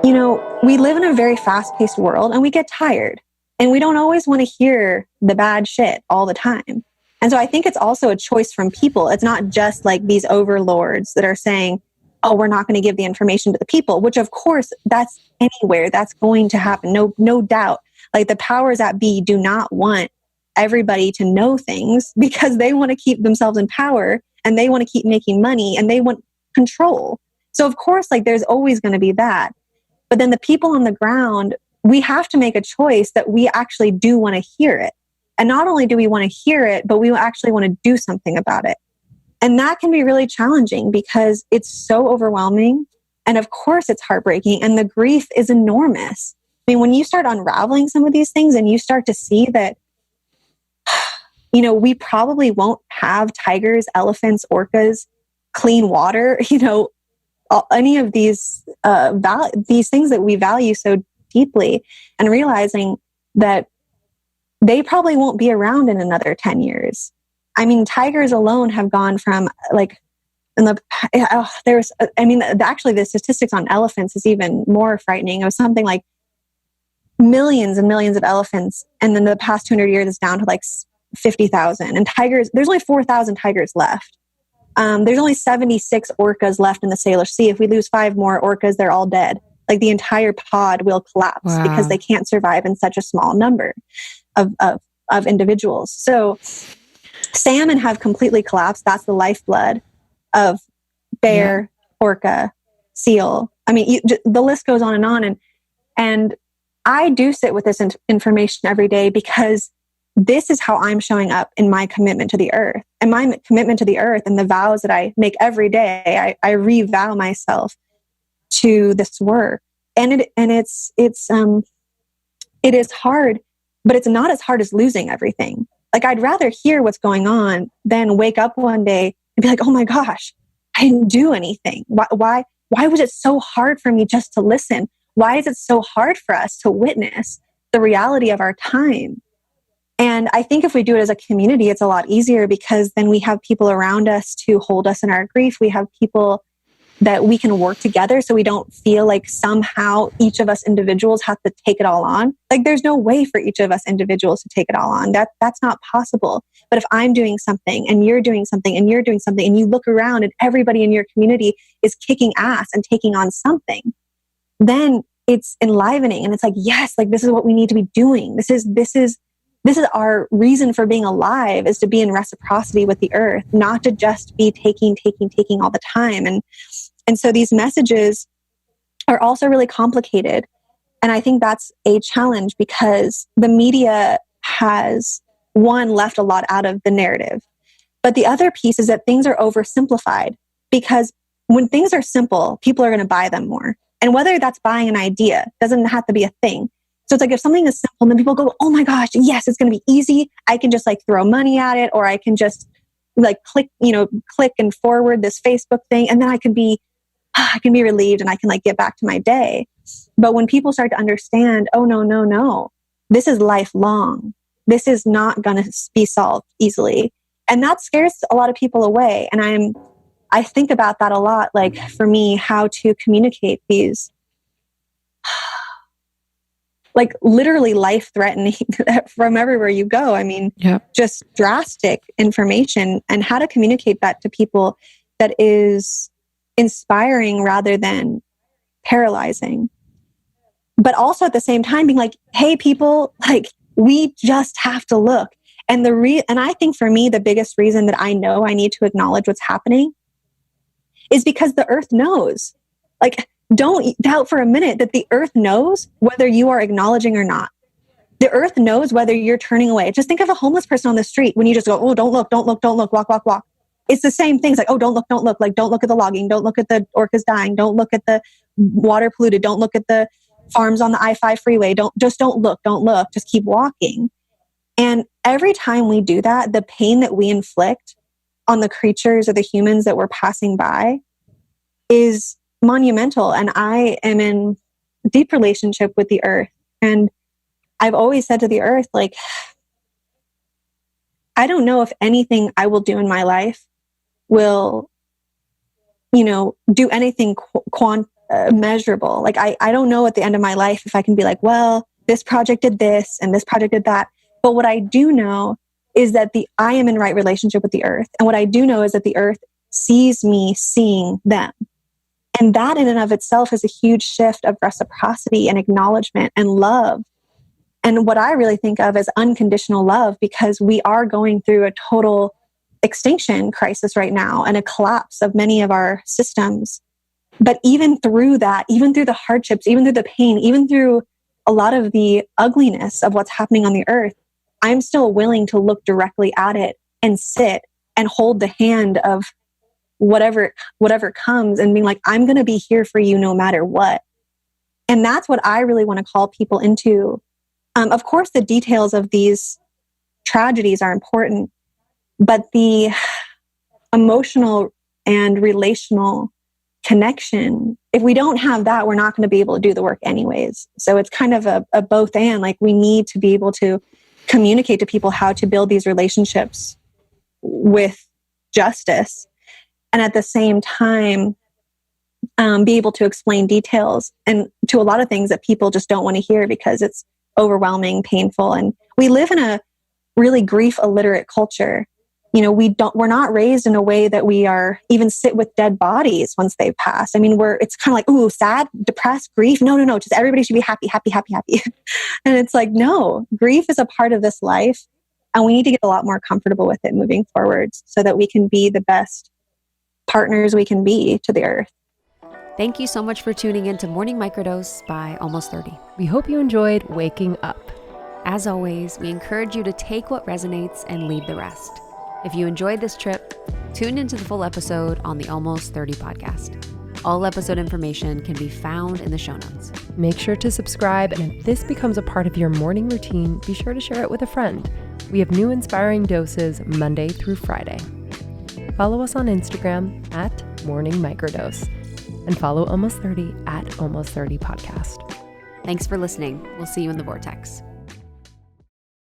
we live in a very fast-paced world and we get tired and we don't always want to hear the bad shit all the time. And so I think it's also a choice from people. It's not just like these overlords that are saying, oh, we're not going to give the information to the people, which of course that's anywhere. That's going to happen. No doubt. Like the powers that be do not want everybody to know things because they want to keep themselves in power and they want to keep making money and they want control. So of course, like there's always going to be that. But then the people on the ground, we have to make a choice that we actually do want to hear it. And not only do we want to hear it, but we actually want to do something about it. And that can be really challenging because it's so overwhelming. And of course, it's heartbreaking. And the grief is enormous. I mean, when you start unraveling some of these things and you start to see that, we probably won't have tigers, elephants, orcas, clean water, any of these things that we value so deeply, and realizing that they probably won't be around in another 10 years. I mean, tigers alone have gone from actually the statistics on elephants is even more frightening. It was something like millions and millions of elephants. And then the past 200 years is down to like 50,000. And tigers, there's only 4,000 tigers left. There's only 76 orcas left in the Salish Sea. If we lose 5 more orcas, they're all dead. Like the entire pod will collapse because they can't survive in such a small number of individuals. So salmon have completely collapsed. That's the lifeblood of bear, orca, seal. I mean, the list goes on. And I do sit with this information every day because this is how I'm showing up in my commitment to the earth. And my commitment to the earth and the vows that I make every day, I revow myself to this work. And it is hard, but it's not as hard as losing everything. Like I'd rather hear what's going on than wake up one day and be like, oh my gosh, I didn't do anything. Why was it so hard for me just to listen? Why is it so hard for us to witness the reality of our time? And I think if we do it as a community, it's a lot easier because then we have people around us to hold us in our grief. We have people that we can work together so we don't feel like somehow each of us individuals have to take it all on. Like there's no way for each of us individuals to take it all on. That's not possible. But if I'm doing something and you're doing something and you're doing something and you look around and everybody in your community is kicking ass and taking on something, then it's enlivening. And it's like, yes, like this is what we need to be doing. This is our reason for being alive, is to be in reciprocity with the earth, not to just be taking all the time. And so these messages are also really complicated. And I think that's a challenge because the media has, one, left a lot out of the narrative. But the other piece is that things are oversimplified because when things are simple, people are going to buy them more. And whether that's buying an idea, doesn't have to be a thing. So it's like if something is simple, then people go, oh my gosh, yes, it's going to be easy. I can just like throw money at it, or I can just like click and forward this Facebook thing. And then I can be relieved and I can like get back to my day. But when people start to understand, oh no, this is lifelong. This is not going to be solved easily. And that scares a lot of people away. And I think about that a lot. Like for me, how to communicate these like literally life-threatening from everywhere you go. I mean, just drastic information, and how to communicate that to people that is inspiring rather than paralyzing. But also at the same time being like, hey, people, like we just have to look. And and I think for me, the biggest reason that I know I need to acknowledge what's happening is because the earth knows. Like, don't doubt for a minute that the earth knows whether you are acknowledging or not. The earth knows whether you're turning away. Just think of a homeless person on the street when you just go, oh, don't look, walk. It's the same things like, oh, don't look. Like, don't look at the logging. Don't look at the orcas dying. Don't look at the water polluted. Don't look at the farms on the I-5 freeway. Don't look. Just keep walking. And every time we do that, the pain that we inflict on the creatures or the humans that we're passing by is monumental. And I am in deep relationship with the earth. And I've always said to the earth, like, I don't know if anything I will do in my life will, do anything measurable. Like I don't know at the end of my life if I can be like, well, this project did this and this project did that. But what I do know is that I am in right relationship with the earth. And what I do know is that the earth sees me seeing them. And that in and of itself is a huge shift of reciprocity and acknowledgement and love. And what I really think of as unconditional love, because we are going through a total extinction crisis right now and a collapse of many of our systems. But even through that, even through the hardships, even through the pain, even through a lot of the ugliness of what's happening on the earth, I'm still willing to look directly at it and sit and hold the hand of whatever comes and being like, I'm going to be here for you no matter what. And that's what I really want to call people into. Of course, the details of these tragedies are important, but the emotional and relational connection, if we don't have that, we're not going to be able to do the work anyways. So it's kind of a both and, like we need to be able to communicate to people how to build these relationships with justice. And at the same time, be able to explain details and to a lot of things that people just don't want to hear because it's overwhelming, painful. And we live in a really grief illiterate culture. You know, we're not raised in a way that we are even sit with dead bodies once they've passed. I mean, it's kind of like, ooh, sad, depressed, grief. No. Just everybody should be happy. And it's like, no, grief is a part of this life. And we need to get a lot more comfortable with it moving forward so that we can be the best partners we can be to the earth. Thank you so much for tuning in to Morning Microdose by Almost 30. We hope you enjoyed waking up. As always, we encourage you to take what resonates and leave the rest. If you enjoyed this trip, tune into the full episode on the Almost 30 podcast. All episode information can be found in the show notes. Make sure to subscribe, and if this becomes a part of your morning routine, be sure to share it with a friend. We have new inspiring doses Monday through Friday. Follow us on Instagram at Morning Microdose and follow Almost 30 at Almost 30 Podcast. Thanks for listening. We'll see you in the vortex.